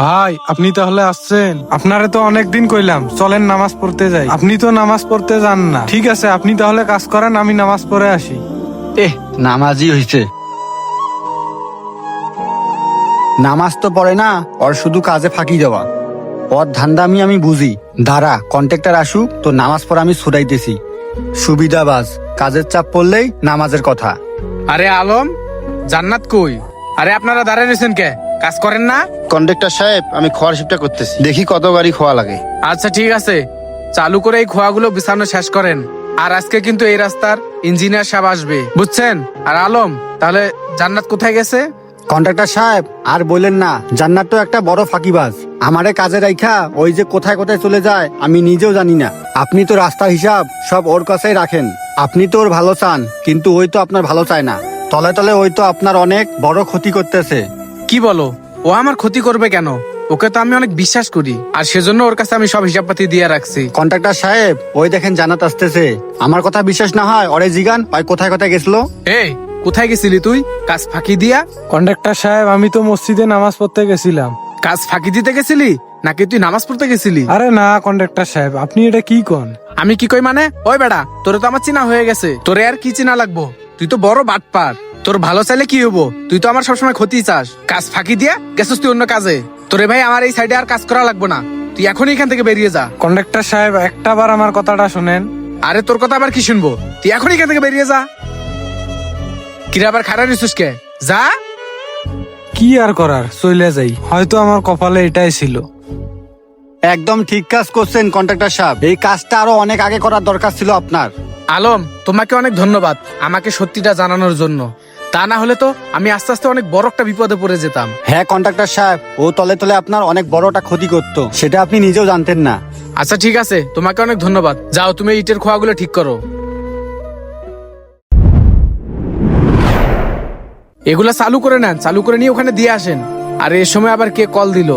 ভাই, আপনি তাহলে আসছেন? আপনারে তো অনেকদিন কইলাম চলেন নামাজ পড়তে যাই, আপনি তো নামাজ পড়তে যান না। ঠিক আছে, আপনি তাহলে কাজ করেন, আমি নামাজ পড়ে আসি। নামাজই হইছে। নামাজ তো পড়ে না, ওর শুধু কাজে ফাঁকি দেওয়া। ওর ধান্দামি আমি বুঝি। দাঁড়া, কন্ট্রাক্টর আসুক তো নামাজ পড়া আমি ছুটাইতেছি। সুবিধাবাজ, কাজের চাপ পড়লেই নামাজের কথা। আরে আলম, জান্নাত কই? আরে আপনারা দাঁড়ায় রয়েছেন কে? কাজ করেন না? কন্ডাক্টর সাহেব, আমি খোয়ার শিফটটা করতেছি, দেখি কত গাড়ি খোয়া লাগে। আচ্ছা ঠিক আছে, চালু করে এই খোয়াগুলো বিছানো শেষ করেন। আর আজকে কিন্তু এই রাস্তার ইঞ্জিনিয়ার সাহেব আসবে, বুঝছেন? আর আলম, তাহলে জান্নাত কোথায় গেছে? কন্ট্রাক্টর সাহেব, আর বললেন না, জান্নাত তো একটা বড় ফাঁকিবাজ। আমারে কাজে রাইখা ওই যে কোথায় কোথায় চলে যায় আমি নিজেও জানি না। আপনি তো রাস্তার হিসাব সব ওর কাছেই রাখেন। আপনি তো ওর ভালো চান, কিন্তু ওই তো আপনার ভালো চায় না। তলে তলে ওই তো আপনার অনেক বড় ক্ষতি করতেছে। কি বলো? ও আমার ক্ষতি করবে কেন? ওকে তো আমি অনেক বিশ্বাস করি, আর সেজন্য ওর কাছে আমি সব হিসাবপাতি দিয়ে রাখছি। কন্ট্রাক্টর সাহেব, ওই দেখেন জান্নাত আসতেছে। আমার কথা বিশ্বাস না হয় ওরে জিগান, ওই কোথায় কোথায় গেছিল। এই, কোথায় গেছিলি তুই কাজ ফাঁকি দিয়া? কন্ডাক্টর সাহেব, আমি তো মসজিদে নামাজ পড়তে গেছিলাম। কাজ ফাঁকি দিতে গেছিলি নাকি তুই নামাজ পড়তে গেছিলি? আরে না কন্ডাক্টর সাহেব, আপনি এটা কি কন? আমি কি কই মানে? ওই বেড়া, তোরে তো আমার চিনা হয়ে গেছে, তোরে আর কি চিনা লাগবো? তুই তো বড় বাটপার। তোর ভালো চাইলে কি হবো? তুই তো আমার সবসময় ক্ষতি চাস। কাজ ফাঁকি দিয়া গেছিস তুই অন্য কাজে। তোরে ভাই, আমার এই সাইডে আর কাজ করা লাগবো না, তুই এখনই এখান থেকে বেরিয়ে যা। কন্ডাক্টর সাহেব, একটা বার আমার কথাটা শুনেন। আরে তোর কথা আবার কি শুনবো? তুই এখনই এখান থেকে বেরিয়ে যা। কিরে আবার খারাপ নিছিস কে? যা। কি আর করার, চলে যাই। হয়তো আমার কপালে এটাই ছিল। একদম ঠিক কাজ করছেন কন্ট্রাক্টর সাহেব, এই কাজটা আরো অনেক আগে করার দরকার ছিল আপনার। আলম, তোমাকে অনেক ধন্যবাদ আমাকে সত্যিটা জানানোর জন্য। তা না হলে তো আমি আস্তে আস্তে অনেক বড় একটা বিপদে পড়ে যেতাম। হ্যাঁ কন্ট্রাক্টর সাহেব, ও তলে তলে আপনার অনেক বড়টা ক্ষতি করত, সেটা আপনি নিজেও জানতেন না। আচ্ছা ঠিক আছে, তোমাকে অনেক ধন্যবাদ। যাও, তুমি ইটের খোয়াগুলো ঠিক করো। এগুলা চালু করে নেন, চালু করে নিয়ে ওখানে দিয়ে আসেন। আর এর সময় আবার কে কল দিল?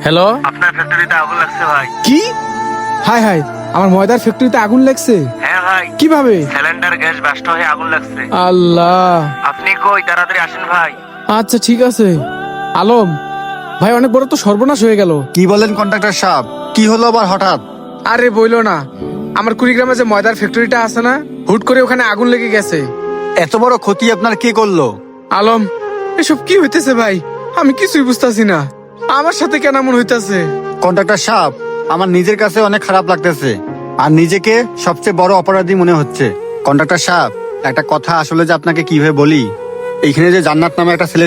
হ্যালো, আপনার ফ্যাক্টরিতে আগুন লাগছে ভাই। কি? হায় হায়, আমার ময়দার ফ্যাক্টরিতে আগুন লাগছে? হ্যাঁ ভাই, কিভাবে? সিলিন্ডার গ্যাস বাস্ট হয়ে আগুন লাগছে। আল্লাহ। আপনি কই, তাড়াতাড়ি আসেন ভাই। আচ্ছা ঠিক আছে। আলম ভাই, অনেক বড় তো সর্বনাশ হয়ে গেল। কি বলেন কন্ট্রাক্টর সাহেব, কি হলো আবার হঠাৎ? আরে বইলো না, আমার কুড়িগ্রামে যে ময়দার ফ্যাক্টরিটা আছে না, হুট করে ওখানে আগুন লেগে গেছে। এত বড় ক্ষতি আপনার কে করলো? আলম, এসব কি হইতেছে ভাই? আমি কিছুই বুঝতাছি না, আমার সাথে কেন এমন হইতাছে? কন্ট্রাক্টর সাহেব, আমার নিজের কাছে অনেক খারাপ লাগতেছে, আর নিজেকে সবচেয়ে বড় অপরাধী মনে হচ্ছে। কন্ট্রাক্টর সাহেব, একটা কথা আসলে যে আপনাকে কিভাবে বলি, এইখানে যে জান্নাত নামে একটা ছেলে